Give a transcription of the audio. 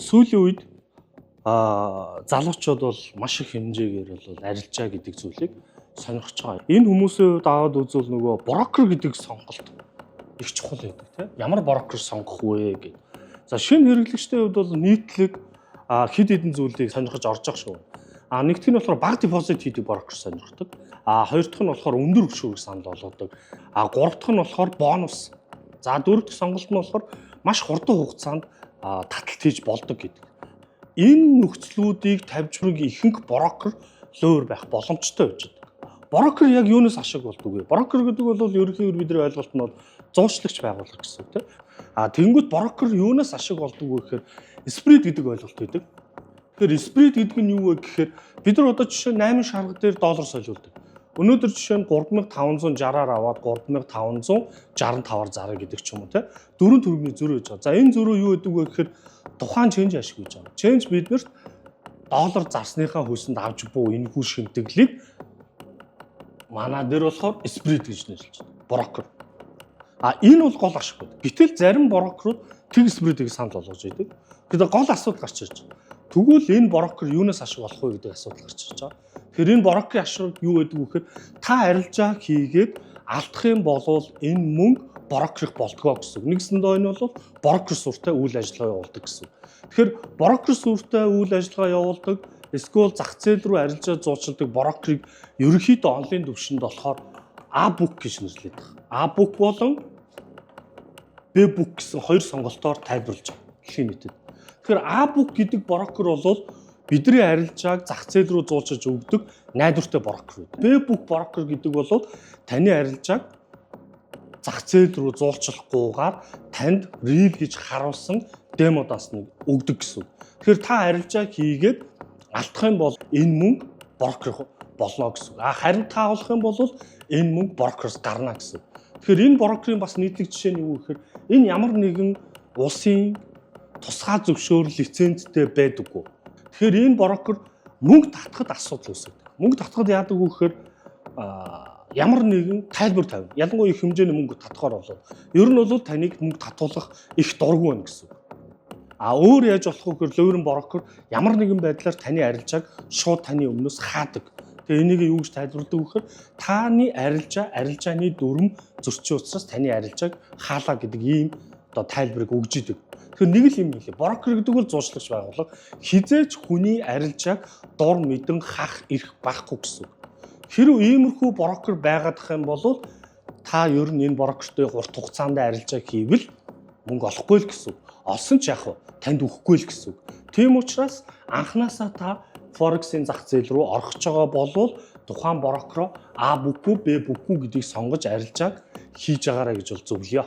Сүүлийн үед залуучууд бол маш их хэмжээгээр бол арилжаа гэдэг зүйлийг сонирхож байгаа. Энэ хүмүүсийн хувьд аваад үзвэл нөгөө брокер гэдэг сонголт их чухал байдаг тийм. Ямар брокер сонгох вэ гэдэг. За шинэ хэрэглэгчдийн хувьд бол нийтлэг хэд хэдэн зүйлийг сонирхож орж байгаа шүү. Нэгдүгээр нь болохоор бага депозит хийдэг брокер сонирхдаг. Хоёр дахь нь болохоор өндөр өгшүүрийг санал болгодог. Гурав дахь нь болохоор бонус. За дөрөв дэх сонголт нь болохоор маш хурдан хугацаанд таталт хийж болдог гэдэг. Энэ нөхцлүүдийг тавьж бүрэг ихэнх брокер лөөр байх боломжтой байж байгаа. Брокер яг юунаас ашиг болдог вэ? Брокер гэдэг бол ерөнхийдөө бидний ойлголт нь бол зуучлагч байгууллага гэсэн үг тийм. Тэнгүүд брокер юунаас ашиг болдог вэ гэхээр спред гэдэг ойлголт байдаг. Тэгэхээр спред гэдэг нь юу вэ гэхээр бид нар одоо жишээ 8 шарга дээр доллар солиулдаг. Өнөөдөр жишээ нь 3560-аар аваад 3565-аар зараа гэдэг ч юм уу тийм. Дөрөв төгрөгийн зөрөө гэж байгаа. За энэ зөрөө юу гэдэг вэ гэхээр тухайн ченж ашиг гэж байгаа. Ченж биднэрт доллар зарсныхаа хөлсөнд авч буй энэхүү шимтгэлийг манай дээр болохоор спред гэж нэрлэж байна. Брокер. Энэ бол гол ашиг байна. Гэтэл зарим брокерууд тэг спредийг санал болгож байдаг. Гэхдээ гол асуудал гарч ирж байна. Тэгвэл энэ брокер юунаас ашиг олох вэ гэдэг асуудал гарч ирж байгаа. Тэгэхээр энэ брокерийн ашиг юу гэдэг вэ гэхээр та арилжаа хийгээд алдах юм бол энэ мөнгө брокерих болтгоо гэсэн. Нэгсэндээ энэ бол брокер суртай үйл ажиллагаа явуулдаг гэсэн. Тэгэхээр брокер суртай үйл ажиллагаа явуулдаг, эсвэл зах зээл рүү арилжаа зуучилдаг брокерийг ерөнхийдөө онлайн түвшинд болохоор A-book гэж нэрлэдэг. A-book болон B-book гэсэн хоёр сонголтоор тайлбарлаж байгаа. Дэлхийн нийтэд. Тэгэхээр A-book гэдэг брокер бол бидний арилжааг зах зээл рүү зуучиж өгдөг найдвартай брокер байдаг. B-book брокер гэдэг бол таны арилжааг зах зээл рүү зуулчлахгүйгээр танд real гэж харуулсан демо дасныг өгдөг гэсэн. Тэгэхээр та арилжааг хийгээд алдах юм бол энэ мөнгө брокер болно гэсэн. Харин та авах юм бол энэ мөнгө брокероос гарна гэсэн. Тэгэхээр энэ брокерийн бас нийтлэг жишээ нь юу гэхээр энэ ямар нэгэн улсын тусгай зөвшөөрөл лицензтэй байдаггүй. Тэгэхээр энэ брокер мөнгө татхад асуудал үүсгэдэг. Мөнгө татхад яадаг вэ гэхээр ямар нэгэн тайлбар тавина. Ялангуяа их хэмжээний мөнгө татхаар болоод ер нь бол таныг мөнгө татуулах их дургүй байна гэсэн. Өөр яаж болох вэ гэхээр лоерн брокер ямар нэгэн байдлаар таны арилжааг шууд таны өмнөөс хаадаг. Тэгээ энийг юу гэж тайлбарладаг вэ гэхээр таны арилжааны дүрм зөрчил учраас таны арилжааг хаалаа гэдэг ийм одоо тайлбарыг өгж идэг. Тэгэхээр нэг л юм хэлээ. Брокер гэдэг бол зуучлагч байгууллага хизээч хүний арилжааг дор мэдэн хах ирэх байхгүй гэсэн. Хэрэв иймэрхүү брокер байгаадах юм бол та ер нь энэ брокертэй урт хугацаанд арилжаа хийвэл мөнгө олохгүй л гэсэн. Олсон ч яах вэ? Танд өгөхгүй л гэсэн. Тийм учраас анханасаа та Forex-ийн зах зээл рүү орох байгаа бол тухайн брокероо A-book, B-book гэдгийг сонгож арилжааг хийж агаарай гэж бол зөвлөё.